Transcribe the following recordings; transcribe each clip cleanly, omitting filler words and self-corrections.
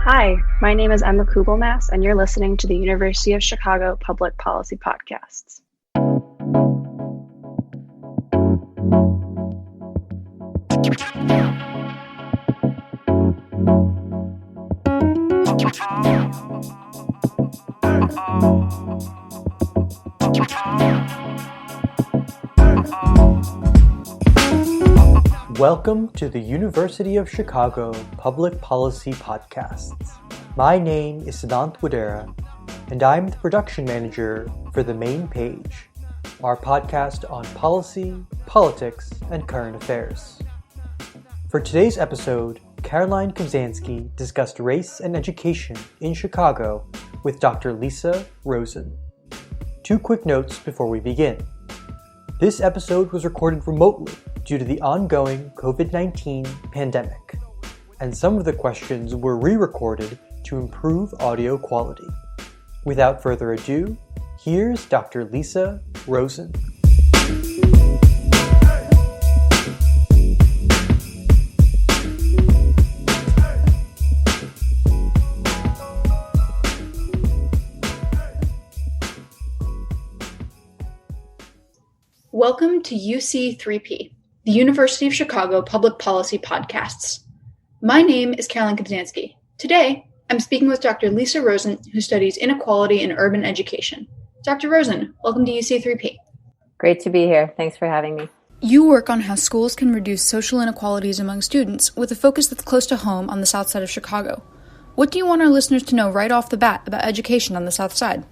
Hi, my name is Emma Kugelmass, and you're listening to the University of Chicago Public Policy Podcasts. Welcome to the University of Chicago Public Policy Podcasts. My name is Siddhant Wadera, and I'm the production manager for The Main Page, our podcast on policy, politics, and current affairs. For today's episode, Caroline Kobzanski discussed race and education in Chicago with Dr. Lisa Rosen. Two quick notes before we begin. This episode was recorded remotely due to the ongoing COVID-19 pandemic, and some of the questions were re-recorded to improve audio quality. Without further ado, here's Dr. Lisa Rosen. Welcome to UC3P, the University of Chicago Public Policy Podcasts. My name is Caroline Kobzanski. Today, I'm speaking with Dr. Lisa Rosen, who studies inequality in urban education. Dr. Rosen, welcome to UC3P. Great to be here. Thanks for having me. You work on how schools can reduce social inequalities among students with a focus that's close to home on the south side of Chicago. What do you want our listeners to know right off the bat about education on the south side?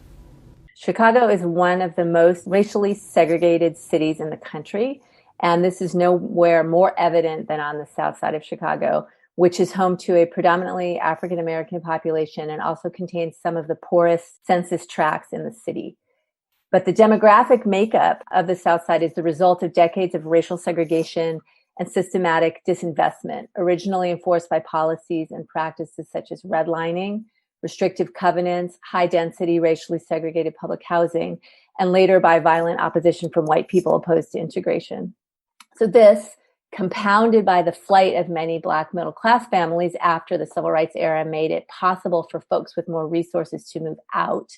Chicago is one of the most racially segregated cities in the country, and this is nowhere more evident than on the south side of Chicago, which is home to a predominantly African American population and also contains some of the poorest census tracts in the city. But the demographic makeup of the south side is the result of decades of racial segregation and systematic disinvestment, originally enforced by policies and practices such as redlining, restrictive covenants, high-density, racially segregated public housing, and later by violent opposition from white people opposed to integration. So this, compounded by the flight of many Black middle-class families after the Civil Rights era, made it possible for folks with more resources to move out.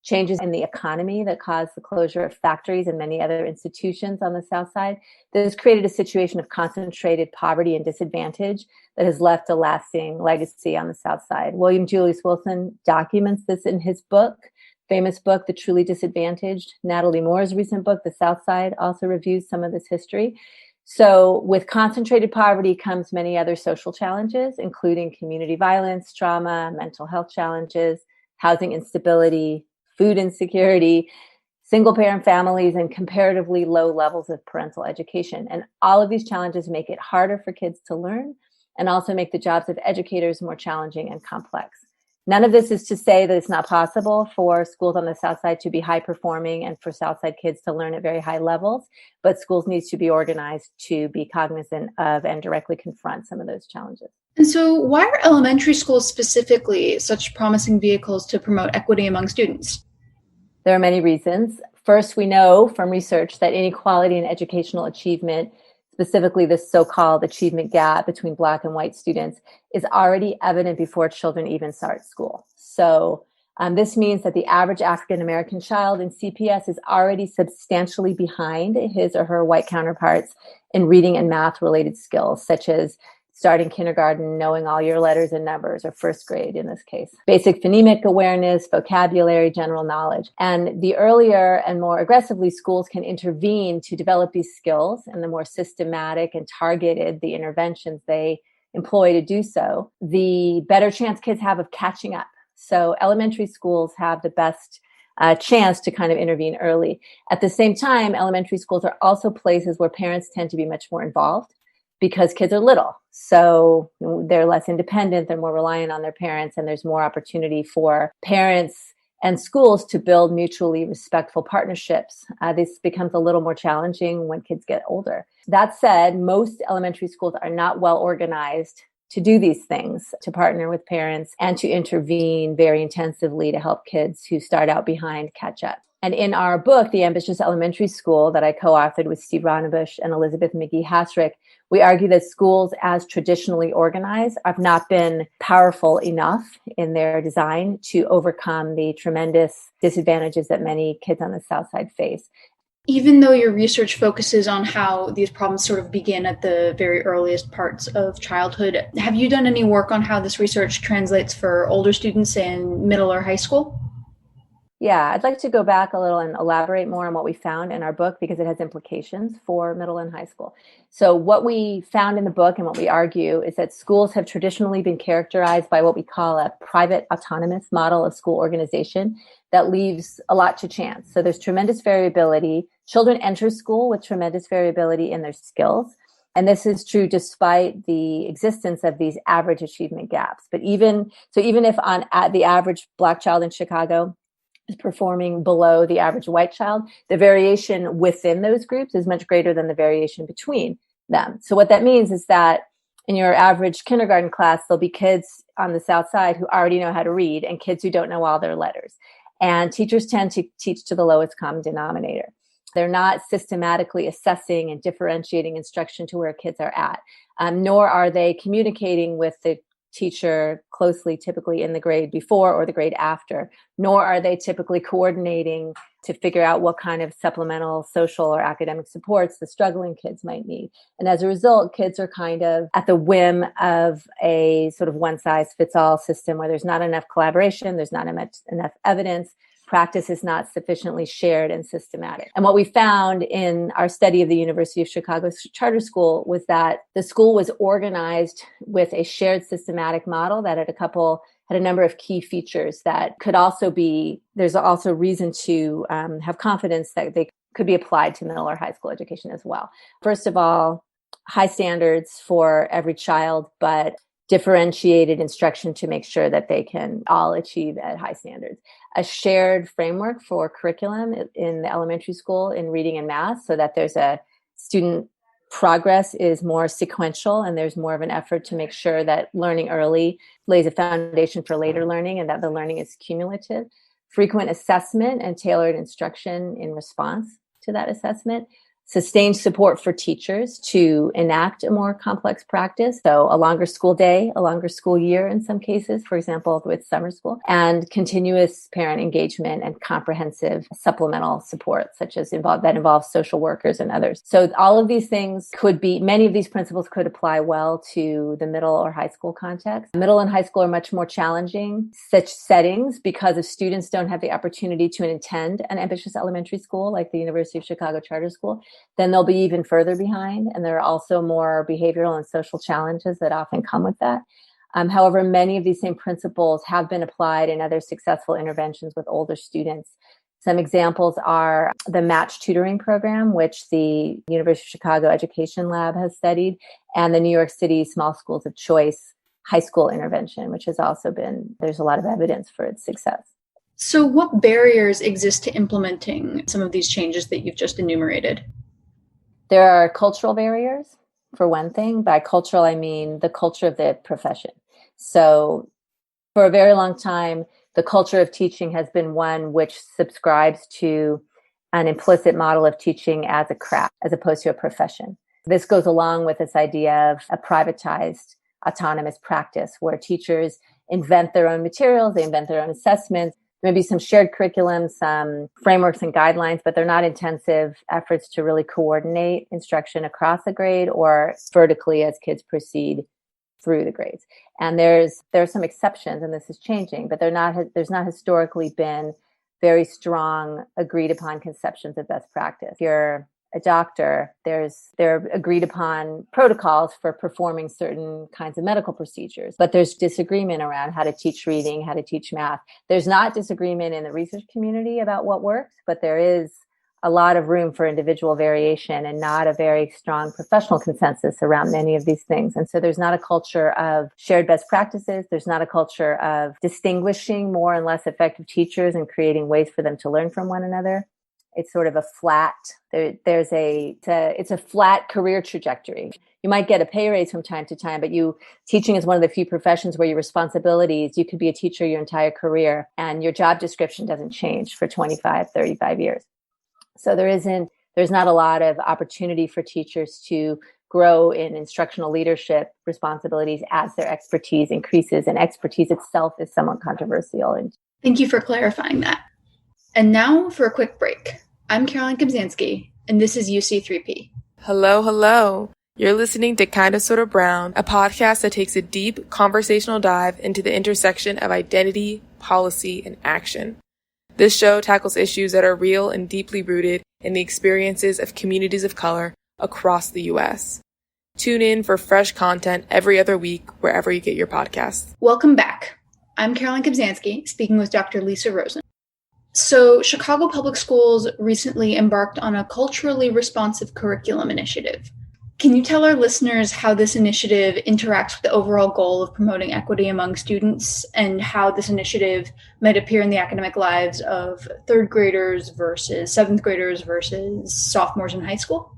Changes in the economy that caused the closure of factories and many other institutions on the south side. This has created a situation of concentrated poverty and disadvantage that has left a lasting legacy on the south side. William Julius Wilson documents this in his book, famous book, The Truly Disadvantaged. Natalie Moore's recent book, The South Side, also reviews some of this history. So with concentrated poverty comes many other social challenges, including community violence, trauma, mental health challenges, housing instability, food insecurity, single-parent families, and comparatively low levels of parental education. And all of these challenges make it harder for kids to learn and also make the jobs of educators more challenging and complex. None of this is to say that it's not possible for schools on the south side to be high-performing and for south side kids to learn at very high levels, but schools need to be organized to be cognizant of and directly confront some of those challenges. And so why are elementary schools specifically such promising vehicles to promote equity among students? There are many reasons. First, we know from research that inequality in educational achievement, specifically this so-called achievement gap between Black and white students, is already evident before children even start school. So this means that the average African American child in CPS is already substantially behind his or her white counterparts in reading and math related skills, such as starting kindergarten, knowing all your letters and numbers, or first grade in this case. Basic phonemic awareness, vocabulary, general knowledge. And the earlier and more aggressively schools can intervene to develop these skills, and the more systematic and targeted the interventions they employ to do so, the better chance kids have of catching up. So elementary schools have the best chance to kind of intervene early. At the same time, elementary schools are also places where parents tend to be much more involved, because kids are little. So they're less independent, they're more reliant on their parents, and there's more opportunity for parents and schools to build mutually respectful partnerships. This becomes a little more challenging when kids get older. That said, most elementary schools are not well organized to do these things, to partner with parents and to intervene very intensively to help kids who start out behind catch up. And in our book, The Ambitious Elementary School, that I co-authored with Steve Ronnebusch and Elizabeth McGee-Hasrick, we argue that schools as traditionally organized have not been powerful enough in their design to overcome the tremendous disadvantages that many kids on the South Side face. Even though your research focuses on how these problems sort of begin at the very earliest parts of childhood, have you done any work on how this research translates for older students in middle or high school? Yeah, I'd like to go back a little and elaborate more on what we found in our book because it has implications for middle and high school. So what we found in the book and what we argue is that schools have traditionally been characterized by what we call a private autonomous model of school organization that leaves a lot to chance. So there's tremendous variability. Children enter school with tremendous variability in their skills. And this is true despite the existence of these average achievement gaps. But even if at the average Black child in Chicago is performing below the average white child, the variation within those groups is much greater than the variation between them. So what that means is that in your average kindergarten class, there'll be kids on the South Side who already know how to read and kids who don't know all their letters. And teachers tend to teach to the lowest common denominator. They're not systematically assessing and differentiating instruction to where kids are at, nor are they communicating with the teacher closely, typically in the grade before or the grade after, nor are they typically coordinating to figure out what kind of supplemental social or academic supports the struggling kids might need. And as a result, kids are kind of at the whim of a sort of one-size-fits-all system where there's not enough collaboration, there's not enough evidence, practice is not sufficiently shared and systematic. And what we found in our study of the University of Chicago Charter School was that the school was organized with a shared systematic model that had a number of key features that could also be, there's also reason to have confidence that they could be applied to middle or high school education as well. First of all, high standards for every child, but differentiated instruction to make sure that they can all achieve at high standards. A shared framework for curriculum in the elementary school in reading and math so that there's a student progress is more sequential and there's more of an effort to make sure that learning early lays a foundation for later learning and that the learning is cumulative. Frequent assessment and tailored instruction in response to that assessment. Sustained support for teachers to enact a more complex practice. So a longer school day, a longer school year in some cases, for example, with summer school, and continuous parent engagement and comprehensive supplemental support, such as that involves social workers and others. So all of these things many of these principles could apply well to the middle or high school context. Middle and high school are much more challenging such settings because if students don't have the opportunity to attend an ambitious elementary school like the University of Chicago Charter School, then they'll be even further behind. And there are also more behavioral and social challenges that often come with that. However, many of these same principles have been applied in other successful interventions with older students. Some examples are the match tutoring program, which the University of Chicago Education Lab has studied, and the New York City Small Schools of Choice high school intervention, which has also there's a lot of evidence for its success. So what barriers exist to implementing some of these changes that you've just enumerated? There are cultural barriers, for one thing. By cultural, I mean the culture of the profession. So for a very long time, the culture of teaching has been one which subscribes to an implicit model of teaching as a craft, as opposed to a profession. This goes along with this idea of a privatized autonomous practice where teachers invent their own materials, they invent their own assessments, maybe some shared curriculum, some frameworks and guidelines, but they're not intensive efforts to really coordinate instruction across a grade or vertically as kids proceed through the grades. And there are some exceptions, and this is changing, but there's not historically been very strong agreed upon conceptions of best practice. If you're a doctor, there are agreed upon protocols for performing certain kinds of medical procedures, but there's disagreement around how to teach reading, how to teach math. There's not disagreement in the research community about what works, but there is a lot of room for individual variation and not a very strong professional consensus around many of these things. And so there's not a culture of shared best practices. There's not a culture of distinguishing more and less effective teachers and creating ways for them to learn from one another. It's sort of a flat, it's a flat career trajectory. You might get a pay raise from time to time, but teaching is one of the few professions where your responsibilities, you could be a teacher your entire career and your job description doesn't change for 25, 35 years. So there's not a lot of opportunity for teachers to grow in instructional leadership responsibilities as their expertise increases, and expertise itself is somewhat controversial. Thank you for clarifying that. And now for a quick break. I'm Caroline Kobzanski, and this is UC3P. Hello, hello. You're listening to Kinda Sorta Brown, a podcast that takes a deep conversational dive into the intersection of identity, policy, and action. This show tackles issues that are real and deeply rooted in the experiences of communities of color across the U.S. Tune in for fresh content every other week wherever you get your podcasts. Welcome back. I'm Caroline Kobzanski, speaking with Dr. Lisa Rosen. So, Chicago Public Schools recently embarked on a culturally responsive curriculum initiative. Can you tell our listeners how this initiative interacts with the overall goal of promoting equity among students and how this initiative might appear in the academic lives of third graders versus seventh graders versus sophomores in high school?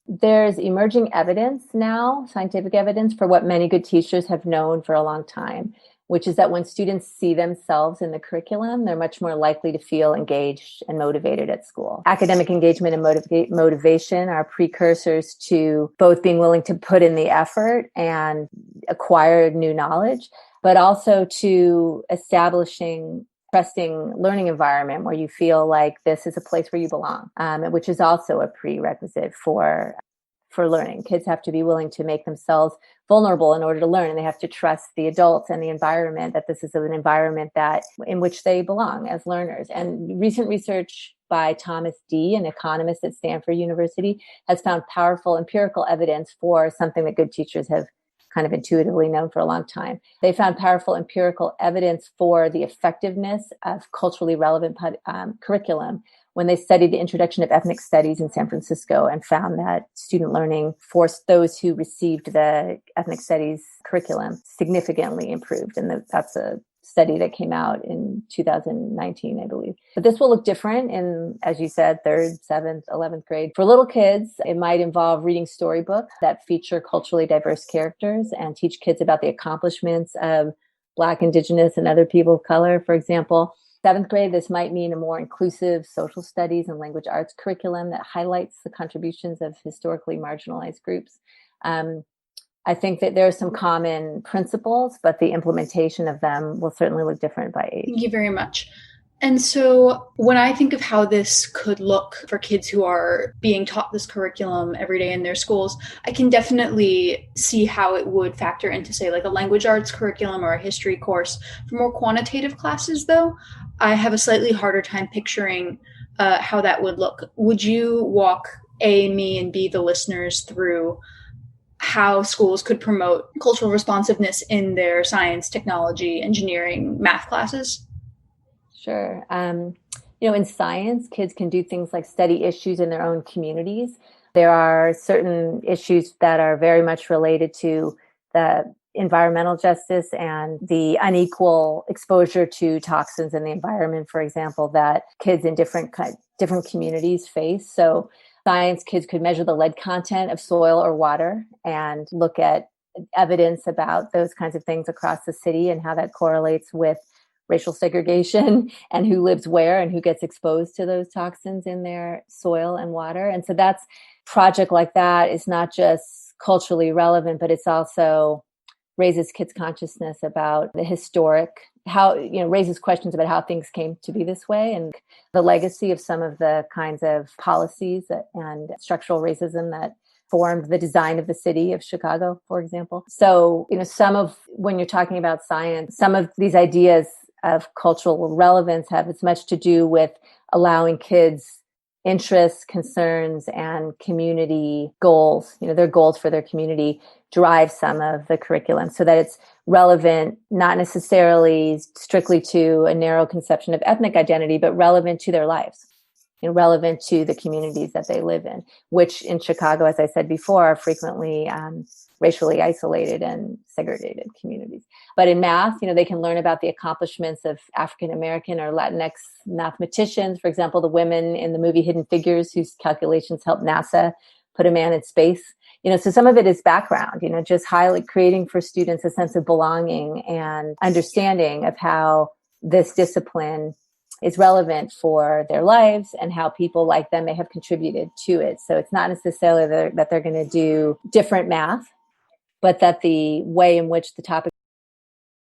There's emerging evidence now, scientific evidence, for what many good teachers have known for a long time, which is that when students see themselves in the curriculum, they're much more likely to feel engaged and motivated at school. Academic engagement and motivation are precursors to both being willing to put in the effort and acquire new knowledge, but also to establishing trusting learning environment where you feel like this is a place where you belong, which is also a prerequisite for learning. Kids have to be willing to make themselves vulnerable in order to learn, and they have to trust the adults and the environment, that this is an environment in which they belong as learners. And recent research by Thomas Dee, an economist at Stanford University, has found powerful empirical evidence for something that good teachers have kind of intuitively known for a long time. They found powerful empirical evidence for the effectiveness of culturally relevant curriculum when they studied the introduction of ethnic studies in San Francisco and found that student learning for those who received the ethnic studies curriculum significantly improved. And that's a study that came out in 2019, I believe. But this will look different in, as you said, 3rd, 7th, 11th grade. For little kids, it might involve reading storybooks that feature culturally diverse characters and teach kids about the accomplishments of Black, Indigenous, and other people of color, for example. 7th grade, this might mean a more inclusive social studies and language arts curriculum that highlights the contributions of historically marginalized groups. I think that there are some common principles, but the implementation of them will certainly look different by age. Thank you very much. And so when I think of how this could look for kids who are being taught this curriculum every day in their schools, I can definitely see how it would factor into, say, like a language arts curriculum or a history course. For more quantitative classes, though, I have a slightly harder time picturing how that would look. Would you walk A, me, and B, the listeners, through how schools could promote cultural responsiveness in their science, technology, engineering, math classes? Sure. In science, kids can do things like study issues in their own communities. There are certain issues that are very much related to the environmental justice and the unequal exposure to toxins in the environment, for example, that kids in different communities face. So science kids could measure the lead content of soil or water and look at evidence about those kinds of things across the city and how that correlates with racial segregation and who lives where and who gets exposed to those toxins in their soil and water. And so that's project like that is not just culturally relevant, but it's also raises kids' consciousness about the historic, raises questions about how things came to be this way and the legacy of some of the kinds of policies and structural racism that formed the design of the city of Chicago, for example. So, when you're talking about science, some of these ideas of cultural relevance have as much to do with allowing kids interests, concerns, and community goals, their goals for their community drive some of the curriculum so that it's relevant, not necessarily strictly to a narrow conception of ethnic identity, but relevant to their lives and relevant to the communities that they live in, which in Chicago, as I said before, are frequently racially isolated and segregated communities. But in math, they can learn about the accomplishments of African American or Latinx mathematicians. For example, the women in the movie Hidden Figures, whose calculations helped NASA put a man in space. So some of it is background, just creating for students a sense of belonging and understanding of how this discipline is relevant for their lives and how people like them may have contributed to it. So it's not necessarily that they're going to do different math, but that the way in which the topic